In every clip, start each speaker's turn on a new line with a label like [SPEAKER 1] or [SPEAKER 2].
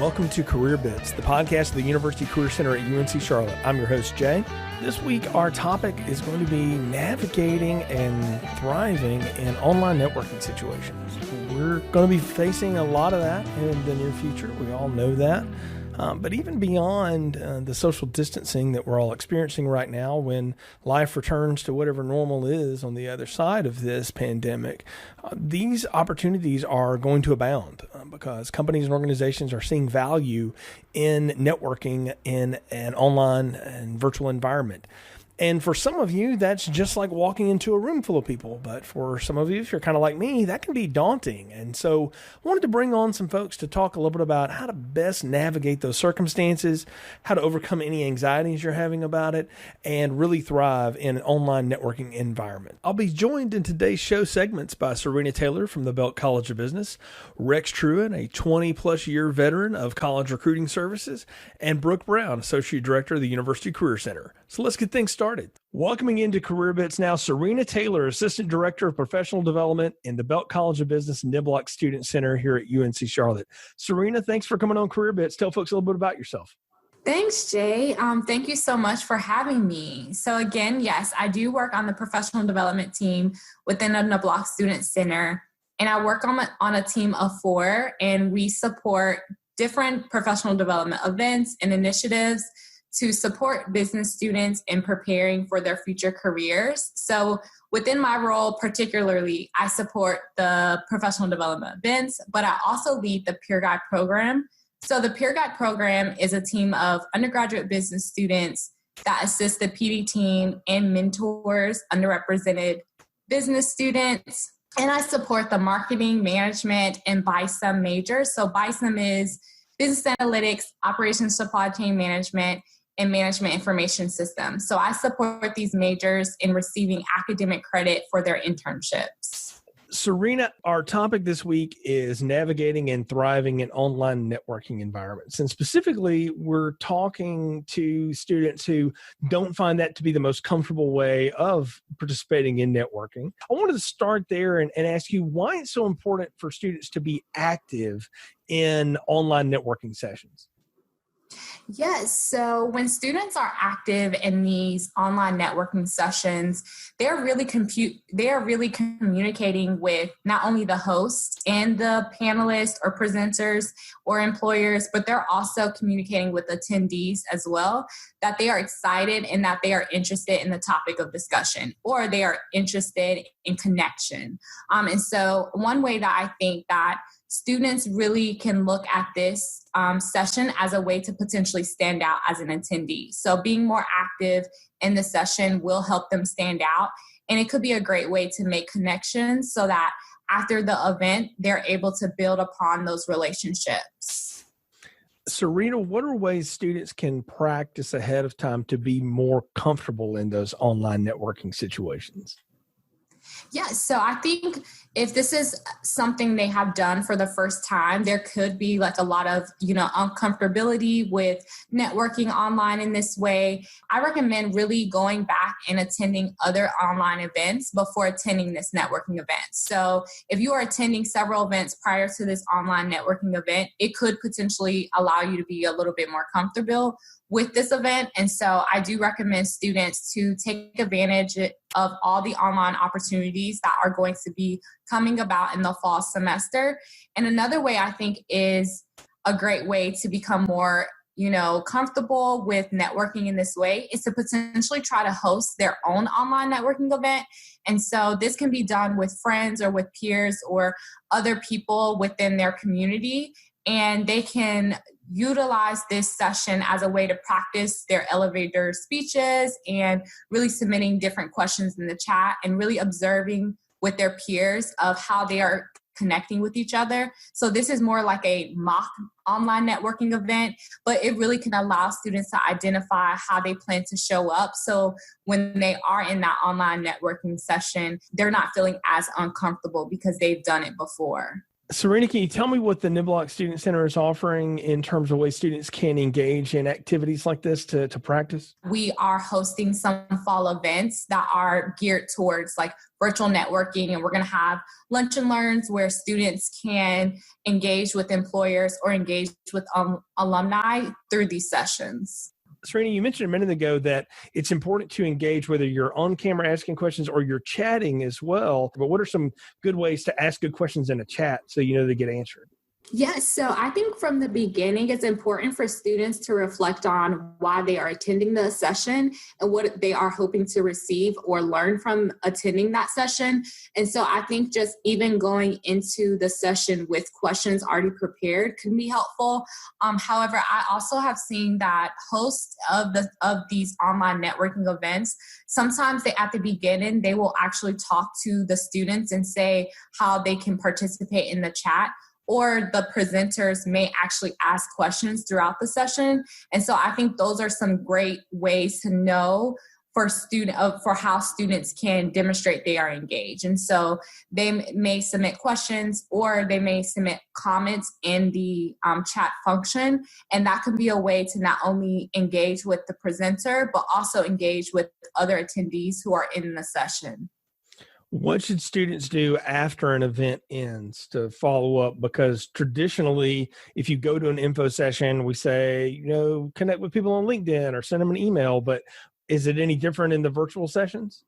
[SPEAKER 1] welcome to Career Bits, the podcast of the University Career Center at UNC Charlotte. I'm your host, Jay. This week, our topic is going to be navigating and thriving in online networking situations. We're going to be facing a lot of that in the near future. We all know that. But even beyond the social distancing that we're all experiencing right now, when life returns to whatever normal is on the other side of this pandemic, these opportunities are going to abound because companies and organizations are seeing value in networking in an online and virtual environment. And for some of you, that's just like walking into a room full of people. But for some of you, if you're kind of like me, that can be daunting. And so I wanted to bring on some folks to talk a little bit about how to best navigate those circumstances, how to overcome any anxieties you're having about it, and really thrive in an online networking environment. I'll be joined in today's show segments by Sarena Taylor from the Belk College of Business, Rex Trewin, a 20-plus year veteran of college recruiting services, and Brooke Brown, Associate Director of the University Career Center. So let's get things started. Welcoming into Career Bits now, Sarena Taylor, Assistant Director of Professional Development in the Belk College of Business Niblock Student Center here at UNC Charlotte. Sarena, thanks for coming on Career Bits. Tell folks a little bit about yourself.
[SPEAKER 2] Thanks, Jay. Thank you so much for having me. So again, yes, I do work on the professional development team within the Niblock Student Center, and I work on a team of 4, and we support different professional development events and initiatives to support business students in preparing for their future careers. So within my role particularly, I support the professional development events, but I also lead the Peer Guide program. So the Peer Guide program is a team of undergraduate business students that assist the PD team and mentors underrepresented business students. And I support the marketing, management, and BISM majors. So BISM is business analytics, operations, supply chain management, and management information systems. So I support these majors in receiving academic credit for their internships.
[SPEAKER 1] Serena, our topic this week is navigating and thriving in online networking environments. And specifically, we're talking to students who don't find that to be the most comfortable way of participating in networking. I wanted to start there and ask you why it's so important for students to be active in online networking sessions.
[SPEAKER 2] Yes. So when students are active in these online networking sessions, they're really communicating with not only the host and the panelists or presenters or employers, but they're also communicating with attendees as well, that they are excited and that they are interested in the topic of discussion, or they are interested in connection. And so one way that I think that students really can look at this session as a way to potentially stand out as an attendee. So being more active in the session will help them stand out. And it could be a great way to make connections so that after the event, they're able to build upon those relationships.
[SPEAKER 1] Serena, what are ways students can practice ahead of time to be more comfortable in those online networking situations?
[SPEAKER 2] Yes. So I think if this is something they have done for the first time, there could be like a lot of, uncomfortability with networking online in this way. I recommend really going back and attending other online events before attending this networking event. So if you are attending several events prior to this online networking event, it could potentially allow you to be a little bit more comfortable with this event. And so I do recommend students to take advantage of all the online opportunities that are going to be coming about in the fall semester. And another way I think is a great way to become more, comfortable with networking in this way is to potentially try to host their own online networking event. And so this can be done with friends or with peers or other people within their community. And they can utilize this session as a way to practice their elevator speeches and really submitting different questions in the chat and really observing with their peers of how they are connecting with each other. So this is more like a mock online networking event, but it really can allow students to identify how they plan to show up. So when they are in that online networking session, they're not feeling as uncomfortable because they've done it before.
[SPEAKER 1] Serena, can you tell me what the Niblock Student Center is offering in terms of ways students can engage in activities like this to practice?
[SPEAKER 2] We are hosting some fall events that are geared towards like virtual networking, and we're going to have lunch and learns where students can engage with employers or engage with alumni through these sessions.
[SPEAKER 1] Serena, you mentioned a minute ago that it's important to engage whether you're on camera asking questions or you're chatting as well. But what are some good ways to ask good questions in a chat so you know they get answered?
[SPEAKER 2] Yes, so I think from the beginning, it's important for students to reflect on why they are attending the session and what they are hoping to receive or learn from attending that session. And so I think just even going into the session with questions already prepared can be helpful. However, I also have seen that hosts of these online networking events, sometimes at the beginning, they will actually talk to the students and say how they can participate in the chat, or the presenters may actually ask questions throughout the session. And so I think those are some great ways to know for how students can demonstrate they are engaged. And so they may submit questions or they may submit comments in the chat function. And that can be a way to not only engage with the presenter, but also engage with other attendees who are in the session.
[SPEAKER 1] What should students do after an event ends to follow up? Because traditionally, if you go to an info session, we say, connect with people on LinkedIn or send them an email. But is it any different in the virtual sessions?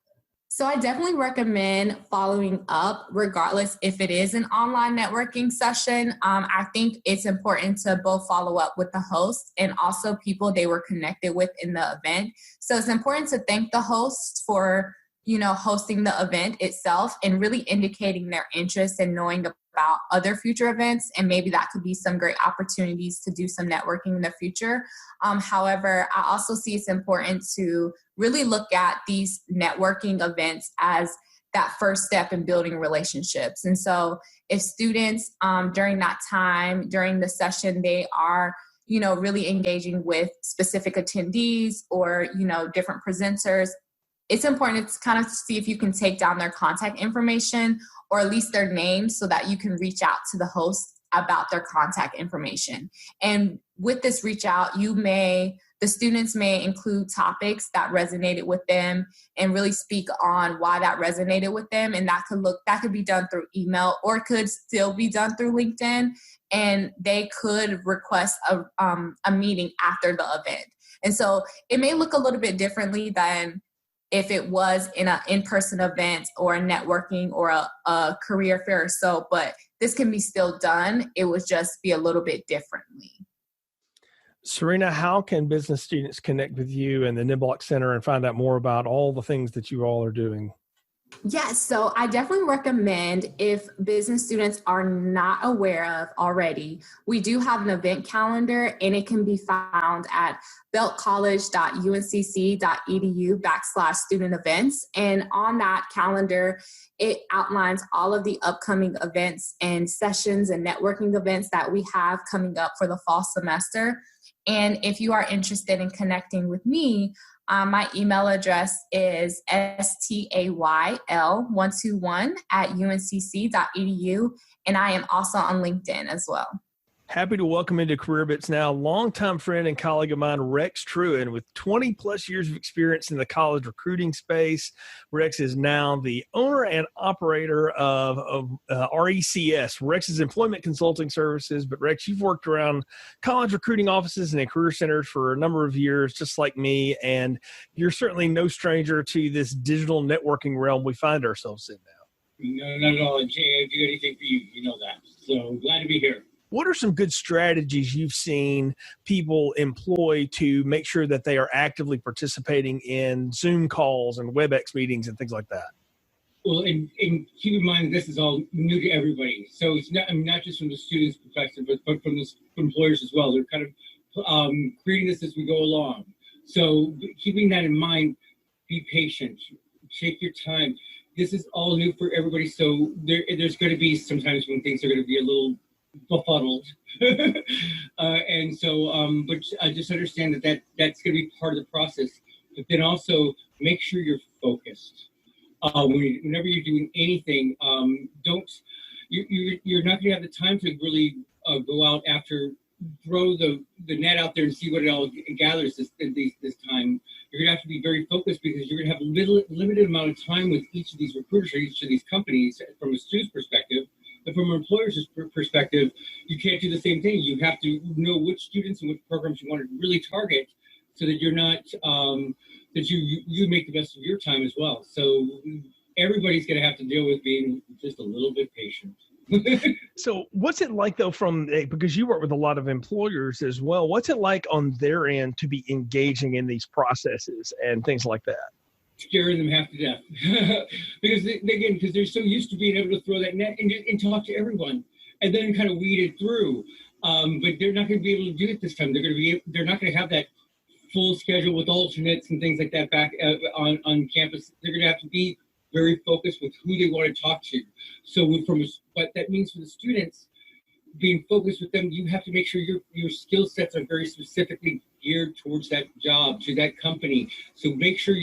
[SPEAKER 2] So I definitely recommend following up, regardless if it is an online networking session. I think it's important to both follow up with the host and also people they were connected with in the event. So it's important to thank the host for hosting the event itself and really indicating their interest in knowing about other future events. And maybe that could be some great opportunities to do some networking in the future. However, I also see it's important to really look at these networking events as that first step in building relationships. And so if students during that time, during the session, they are really engaging with specific attendees or, different presenters, it's important to kind of see if you can take down their contact information or at least their names so that you can reach out to the host about their contact information. And with this reach out, the students may include topics that resonated with them and really speak on why that resonated with them. And that could be done through email or could still be done through LinkedIn. And they could request a meeting after the event. And so it may look a little bit differently than if it was in an in-person event or a networking or a career fair or so, but this can be still done. It would just be a little bit differently.
[SPEAKER 1] Serena, how can business students connect with you and the Niblock Center and find out more about all the things that you all are doing?
[SPEAKER 2] Yes, so I definitely recommend, if business students are not aware of already, we do have an event calendar and it can be found at belkcollege.uncc.edu/student events. And on that calendar, it outlines all of the upcoming events and sessions and networking events that we have coming up for the fall semester. And if you are interested in connecting with me, my email address is stayl121@uncc.edu, and I am also on LinkedIn as well.
[SPEAKER 1] Happy to welcome into Career Bits now longtime friend and colleague of mine, Rex Trewin, with 20 plus years of experience in the college recruiting space. Rex is now the owner and operator of RECS, Rex's Employment Consulting Services. But Rex, you've worked around college recruiting offices and in career centers for a number of years, just like me, and you're certainly no stranger to this digital networking realm we find ourselves in now.
[SPEAKER 3] No, not at all. And Jay, I'd do anything for you. You know that. So glad to be here.
[SPEAKER 1] What are some good strategies you've seen people employ to make sure that they are actively participating in Zoom calls and WebEx meetings and things like that?
[SPEAKER 3] Well, and keep in mind, this is all new to everybody. So it's not just from the students' perspective, but from the employers as well. They're kind of creating this as we go along. So keeping that in mind, be patient. Take your time. This is all new for everybody. So there's going to be sometimes when things are going to be a little befuddled. And so, but I just understand that's going to be part of the process. But then also make sure you're focused. Whenever you're doing anything, don't you're not going to have the time to really go out after, throw the net out there and see what it all gathers this time. You're going to have to be very focused because you're going to have a limited amount of time with each of these recruiters or each of these companies from a student's perspective. But from an employer's perspective, you can't do the same thing. You have to know which students and which programs you want to really target so that you're not, that you make the best of your time as well. So everybody's going to have to deal with being just a little bit patient.
[SPEAKER 1] So what's it like, though, because you work with a lot of employers as well, what's it like on their end to be engaging in these processes and things like that?
[SPEAKER 3] Scaring them half to death. because they're so used to being able to throw that net and talk to everyone and then kind of weed it through. But they're not going to be able to do it this time. They're not going to have that full schedule with alternates and things like that back on campus. They're going to have to be very focused with who they want to talk to. So what that means for the students, being focused with them, you have to make sure your skill sets are very specifically geared towards that job, to that company. So make sure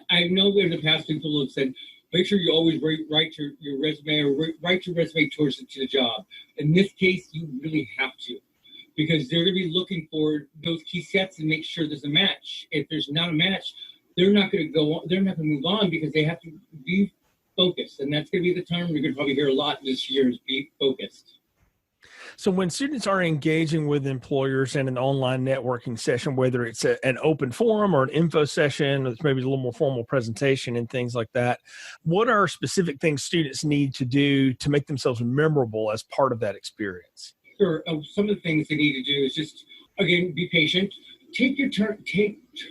[SPEAKER 3] I know in the past people have said, make sure you always write your resume or write your resume to the job. In this case, you really have to, because they're going to be looking for those key sets and make sure there's a match. If there's not a match, they're not going to go on, they're not going to move on because they have to be focused. And that's going to be the term you're going to probably hear a lot this year is be focused.
[SPEAKER 1] So when students are engaging with employers in an online networking session, whether it's an open forum or an info session, or maybe a little more formal presentation and things like that, what are specific things students need to do to make themselves memorable as part of that experience?
[SPEAKER 3] Sure. Some of the things they need to do is just, again, be patient. Take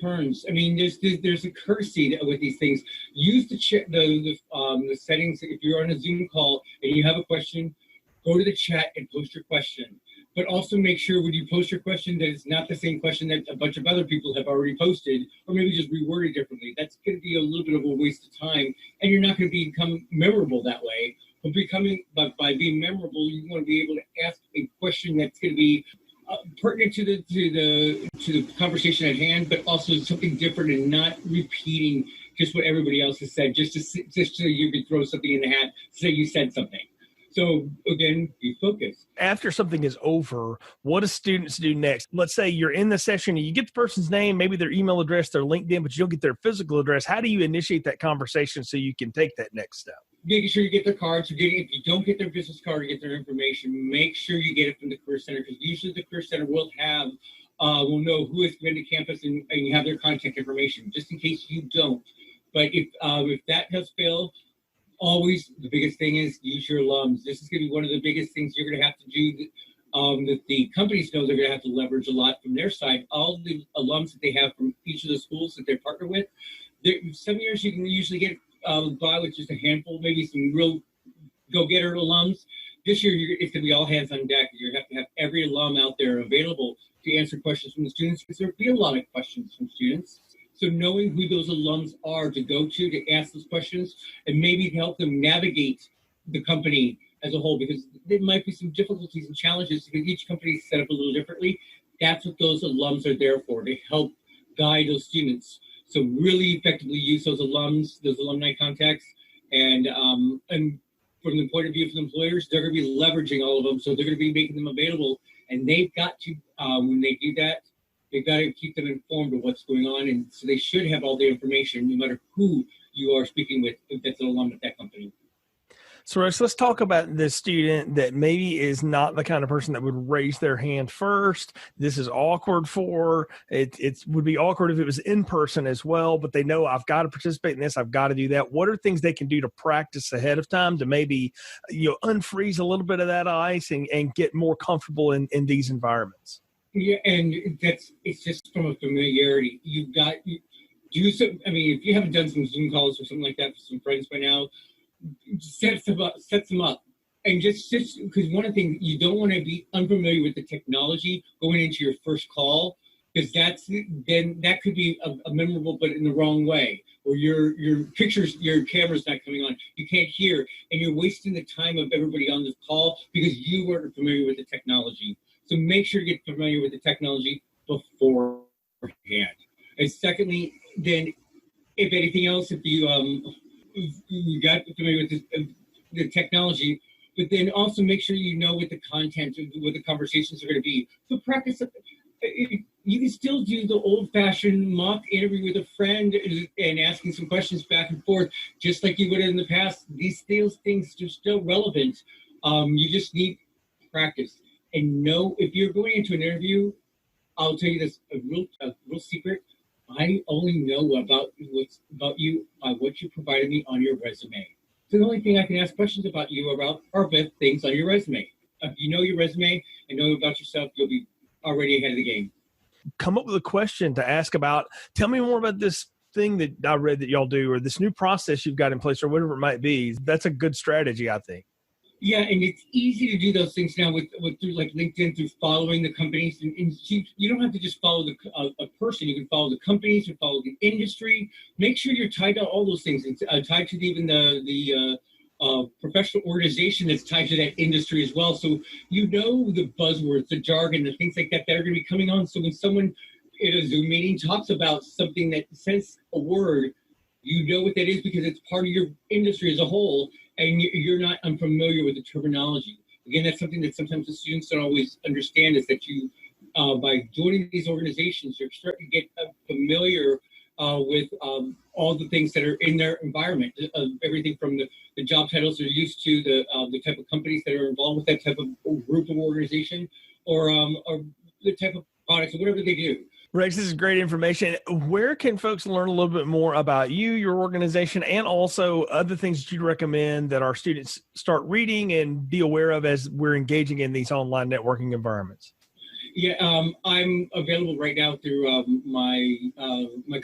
[SPEAKER 3] turns. I mean, there's a courtesy with these things. Use the settings. If you're on a Zoom call and you have a question, go to the chat and post your question. But also make sure when you post your question that it's not the same question that a bunch of other people have already posted, or maybe just reword it differently. That's going to be a little bit of a waste of time, and you're not going to become memorable that way. But by being memorable, you want to be able to ask a question that's going to be pertinent to the conversation at hand, but also something different and not repeating just what everybody else has said, just so you could throw something in the hat, say you said something. So again, be focused.
[SPEAKER 1] After something is over, what do students do next? Let's say you're in the session and you get the person's name, maybe their email address, their LinkedIn, but you don't get their physical address. How do you initiate that conversation so you can take that next step?
[SPEAKER 3] Making sure you get their cards. If you don't get their business card or get their information, make sure you get it from the Career Center, because usually the Career Center will know who has been to campus and you have their contact information, just in case you don't. But if that has failed, always the biggest thing is use your alums. This is going to be one of the biggest things you're going to have to do. That the companies know they're going to have to leverage a lot from their side. All the alums that they have from each of the schools that they partner with. Some years you can usually get by with just a handful, maybe some real go-getter alums. This year it's going to be all hands on deck. You have to have every alum out there available to answer questions from the students, because there'll be a lot of questions from students. So knowing who those alums are to go to ask those questions and maybe help them navigate the company as a whole, because there might be some difficulties and challenges because each company is set up a little differently. That's what those alums are there for, to help guide those students. So really effectively use those alums, those alumni contacts, and from the point of view of the employers, they're going to be leveraging all of them. So they're going to be making them available, and they've got to, when they do that, they've got to keep them informed of what's going on. And so they should have all the information, no matter who you are speaking with, that's an alum at that company.
[SPEAKER 1] So let's talk about the student that maybe is not the kind of person that would raise their hand first. This is awkward for it would be awkward if it was in person as well, but they know I've got to participate in this. I've got to do that. What are things they can do to practice ahead of time to maybe, unfreeze a little bit of that ice and get more comfortable in these environments?
[SPEAKER 3] Yeah. And it's just from a familiarity. If you haven't done some Zoom calls or something like that for some friends by now, sets them up, and just because one of the things, you don't want to be unfamiliar with the technology going into your first call, because that could be a memorable, but in the wrong way, or your camera's not coming on, you can't hear, and you're wasting the time of everybody on this call because you weren't familiar with the technology. So make sure you get familiar with the technology beforehand. And secondly, then if anything else, if you got familiar with the technology, but then also make sure you know what the content, what the conversations are going to be. So practice. You can still do the old-fashioned mock interview with a friend and asking some questions back and forth, just like you would in the past. Things are still relevant. You just need practice. And know if you're going into an interview, I'll tell you this, a real secret. I only know about you by what you provided me on your resume. So the only thing I can ask questions about you about are things on your resume. If you know your resume and know about yourself, you'll be already ahead of the game.
[SPEAKER 1] Come up with a question to ask about. Tell me more about this thing that I read that y'all do, or this new process you've got in place, or whatever it might be. That's a good strategy, I think.
[SPEAKER 3] Yeah, and it's easy to do those things now with through like LinkedIn, through following the companies. And you don't have to just follow a person. You can follow the companies, you follow the industry. Make sure you're tied to all those things. It's tied to even the professional organization that's tied to that industry as well. So you know the buzzwords, the jargon, the things like that are going to be coming on. So when someone in a Zoom meeting talks about something that says a word, you know what that is because it's part of your industry as a whole, and you're not unfamiliar with the terminology. Again, that's something that sometimes the students don't always understand, is that you, by joining these organizations, you're starting to get familiar with all the things that are in their environment, everything from the job titles they're used to, the type of companies that are involved with that type of group of organization, or the type of products or whatever they do.
[SPEAKER 1] Rex, this is great information. Where can folks learn a little bit more about you, your organization, and also other things that you recommend that our students start reading and be aware of as we're engaging in these online networking environments?
[SPEAKER 3] Yeah, I'm available right now through my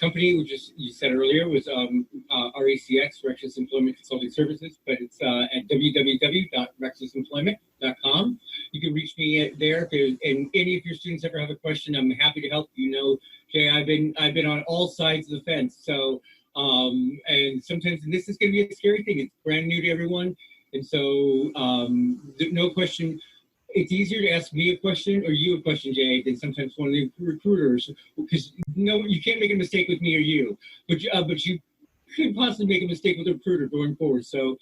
[SPEAKER 3] company, which is, you said earlier, was RECX, Rex's Employment Consulting Services, but it's at www.rexesemployment.com. You can reach me there. And any of your students ever have a question, I'm happy to help. You know, Jay, I've been on all sides of the fence. So, and sometimes, and this is going to be a scary thing. It's brand new to everyone, and so no question. It's easier to ask me a question or you a question, Jay, than sometimes one of the recruiters, because you can't make a mistake with me or you, but you could possibly make a mistake with a recruiter going forward. So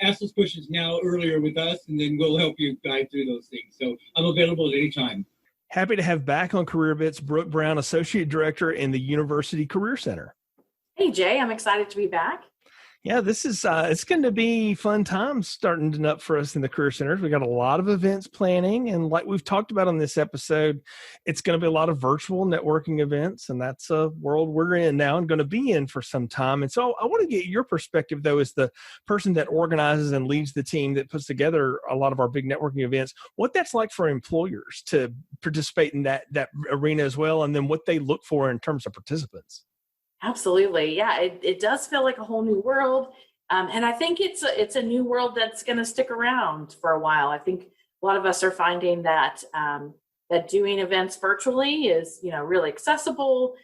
[SPEAKER 3] ask those questions now earlier with us, and then we'll help you guide through those things. So I'm available at any time.
[SPEAKER 1] Happy to have back on Career Bits, Brooke Brown, Associate Director in the University Career Center.
[SPEAKER 4] Hey, Jay, I'm excited to be back.
[SPEAKER 1] Yeah, this is it's going to be fun times starting up for us in the Career Centers. We got a lot of events planning, and like we've talked about on this episode, it's going to be a lot of virtual networking events, and that's a world we're in now and going to be in for some time. And so I want to get your perspective, though, as the person that organizes and leads the team that puts together a lot of our big networking events, what that's like for employers to participate in that arena as well, and then what they look for in terms of participants.
[SPEAKER 4] Absolutely. Yeah, it does feel like a whole new world. And I think it's a new world that's going to stick around for a while. I think a lot of us are finding that that doing events virtually is, really accessible,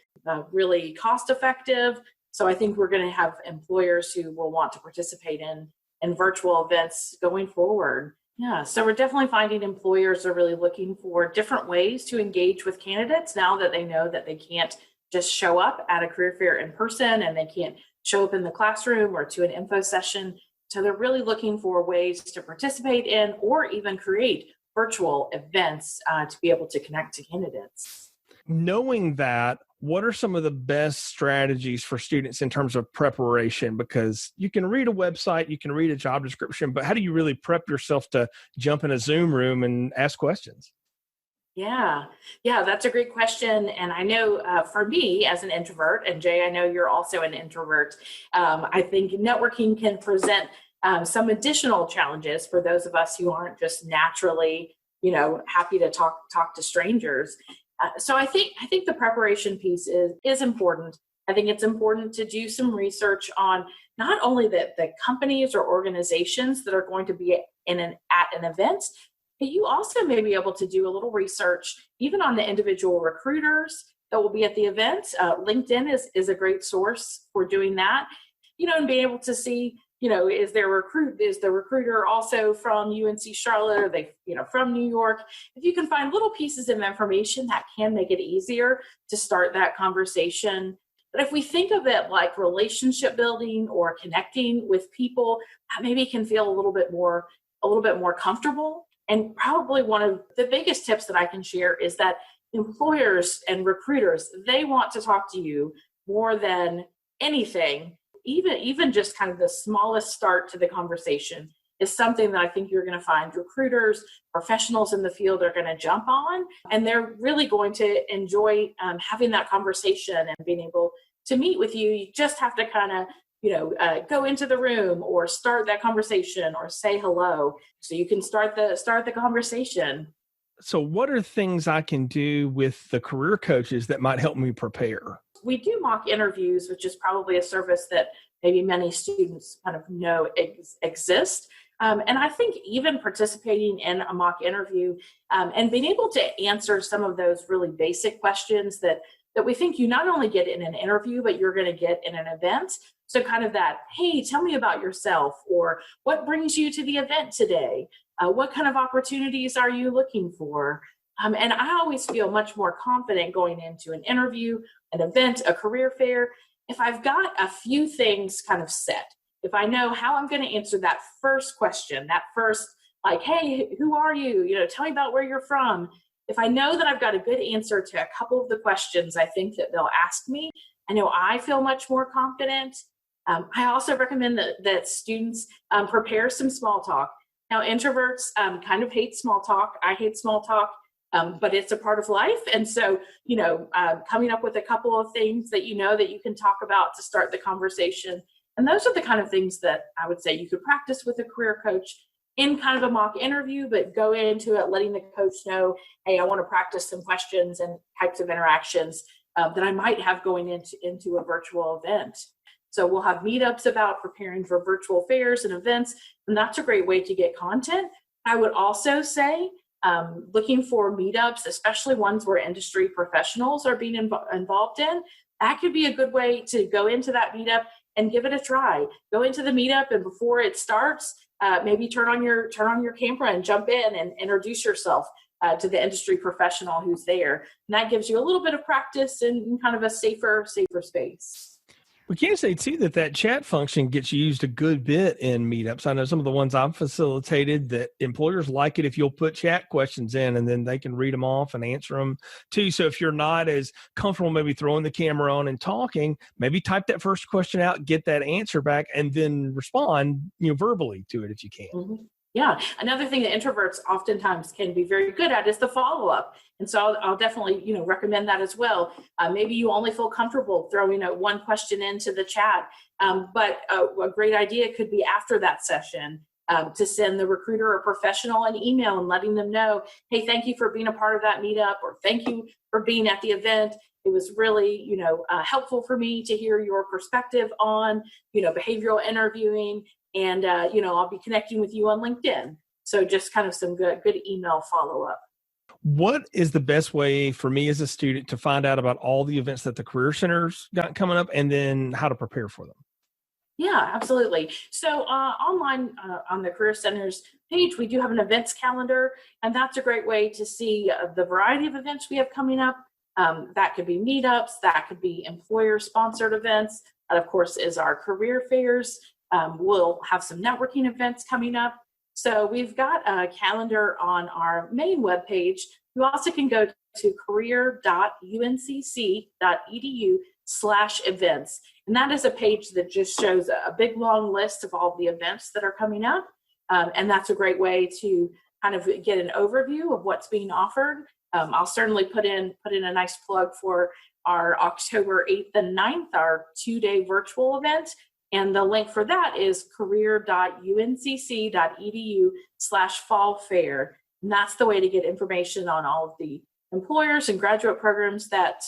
[SPEAKER 4] really cost effective. So I think we're going to have employers who will want to participate in virtual events going forward. Yeah, so we're definitely finding employers are really looking for different ways to engage with candidates now that they know that they can't just show up at a career fair in person and they can't show up in the classroom or to an info session. So they're really looking for ways to participate in or even create virtual events to be able to connect to candidates.
[SPEAKER 1] Knowing that, what are some of the best strategies for students in terms of preparation? Because you can read a website, you can read a job description, but how do you really prep yourself to jump in a Zoom room and ask questions?
[SPEAKER 4] Yeah, that's a great question. And I know for me as an introvert, and Jay, I know you're also an introvert, I think networking can present some additional challenges for those of us who aren't just naturally, happy to talk to strangers. So I think the preparation piece is important. I think it's important to do some research on not only the companies or organizations that are going to be at an event, but you also may be able to do a little research even on the individual recruiters that will be at the event. LinkedIn is a great source for doing that, and being able to see, is the recruiter also from UNC Charlotte? Are they, from New York? If you can find little pieces of information that can make it easier to start that conversation, But if we think of it like relationship building or connecting with people, that maybe can feel a little bit more comfortable. And probably one of the biggest tips that I can share is that employers and recruiters, they want to talk to you more than anything. Even just kind of the smallest start to the conversation is something that I think you're going to find recruiters, professionals in the field are going to jump on, and they're really going to enjoy having that conversation and being able to meet with you. You just have to kind of, go into the room or start that conversation or say hello, so you can start the conversation.
[SPEAKER 1] So what are things I can do with the career coaches that might help me prepare?
[SPEAKER 4] We do mock interviews, which is probably a service that maybe many students kind of know exists. And I think even participating in a mock interview and being able to answer some of those really basic questions that we think you not only get in an interview, but you're going to get in an event. So kind of that, hey, tell me about yourself, or what brings you to the event today? What kind of opportunities are you looking for? And I always feel much more confident going into an interview, an event, a career fair, if I've got a few things kind of set. If I know how I'm going to answer that first question, that first, like, hey, who are you? Tell me about where you're from. If I know that I've got a good answer to a couple of the questions I think that they'll ask me, I know I feel much more confident. I also recommend that students prepare some small talk. Now, introverts kind of hate small talk. I hate small talk, but it's a part of life. And so, coming up with a couple of things that that you can talk about to start the conversation. And those are the kind of things that I would say you could practice with a career coach in kind of a mock interview, but go into it letting the coach know, hey, I want to practice some questions and types of interactions that I might have going into a virtual event. So we'll have meetups about preparing for virtual fairs and events, and that's a great way to get content. I would also say looking for meetups, especially ones where industry professionals are being involved in, that could be a good way to go into that meetup and give it a try. Go into the meetup, and before it starts, maybe turn on your camera and jump in and introduce yourself to the industry professional who's there. And that gives you a little bit of practice in kind of a safer space.
[SPEAKER 1] We can say, too, that chat function gets used a good bit in meetups. I know some of the ones I've facilitated that employers like it if you'll put chat questions in, and then they can read them off and answer them, too. So if you're not as comfortable maybe throwing the camera on and talking, maybe type that first question out, get that answer back, and then respond verbally to it if you can.
[SPEAKER 4] Mm-hmm. Yeah. Another thing that introverts oftentimes can be very good at is the follow-up. And so I'll definitely, recommend that as well. Maybe you only feel comfortable throwing one question into the chat, but a great idea could be after that session to send the recruiter or professional an email and letting them know, hey, thank you for being a part of that meetup, or thank you for being at the event. It was really, helpful for me to hear your perspective on, behavioral interviewing. And, I'll be connecting with you on LinkedIn. So just kind of some good email follow-up.
[SPEAKER 1] What is the best way for me as a student to find out about all the events that the Career Center's got coming up, and then how to prepare for them?
[SPEAKER 4] Yeah, absolutely. So online on the Career Center's page, we do have an events calendar, and that's a great way to see the variety of events we have coming up. That could be meetups, that could be employer-sponsored events. That, of course, is our career fairs. We'll have some networking events coming up. So we've got a calendar on our main webpage. You also can go to career.uncc.edu/events. And that is a page that just shows a big long list of all the events that are coming up. And that's a great way to kind of get an overview of what's being offered. I'll certainly put in a nice plug for our October 8th and 9th, our 2-day virtual event. And the link for that is career.uncc.edu/fall fair. And that's the way to get information on all of the employers and graduate programs that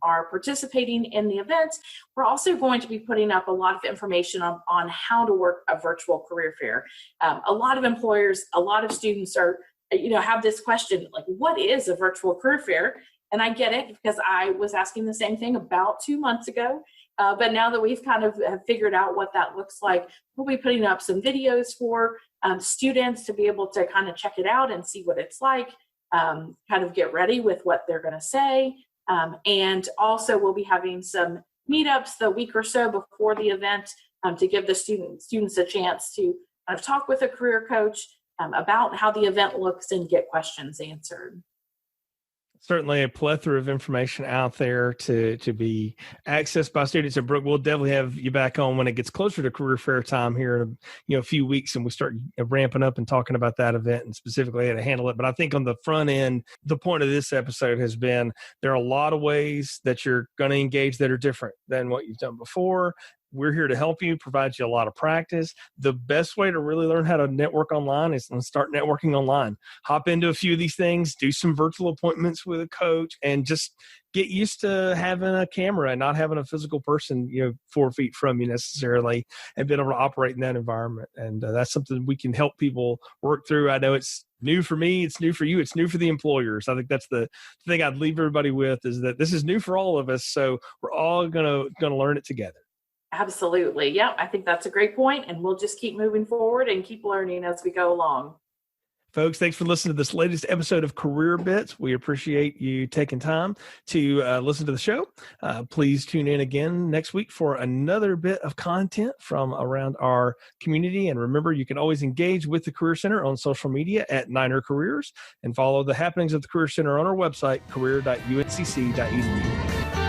[SPEAKER 4] are participating in the event. We're also going to be putting up a lot of information on how to work a virtual career fair. A lot of employers, a lot of students are, have this question, like, what is a virtual career fair? And I get it, because I was asking the same thing about 2 months ago. But now that we've kind of figured out what that looks like, we'll be putting up some videos for students to be able to kind of check it out and see what it's like, kind of get ready with what they're going to say. And also we'll be having some meetups the week or so before the event to give the students a chance to kind of talk with a career coach about how the event looks and get questions answered.
[SPEAKER 1] Certainly a plethora of information out there to be accessed by students. And Brooke, we'll definitely have you back on when it gets closer to career fair time here in a few weeks, and we start ramping up and talking about that event and specifically how to handle it. But I think on the front end, the point of this episode has been there are a lot of ways that you're going to engage that are different than what you've done before. We're here to help you, provide you a lot of practice. The best way to really learn how to network online is to start networking online. Hop into a few of these things, do some virtual appointments with a coach, and just get used to having a camera and not having a physical person, 4 feet from you necessarily, and being able to operate in that environment. And that's something we can help people work through. I know it's new for me. It's new for you. It's new for the employers. I think that's the thing I'd leave everybody with, is that this is new for all of us. So we're all going to learn it together.
[SPEAKER 4] Absolutely. Yeah, I think that's a great point, and we'll just keep moving forward and keep learning as we go along.
[SPEAKER 1] Folks, thanks for listening to this latest episode of Career Bits. We appreciate you taking time to listen to the show. Please tune in again next week for another bit of content from around our community. And remember, you can always engage with the Career Center on social media at Niner Careers, and follow the happenings of the Career Center on our website, career.uncc.edu.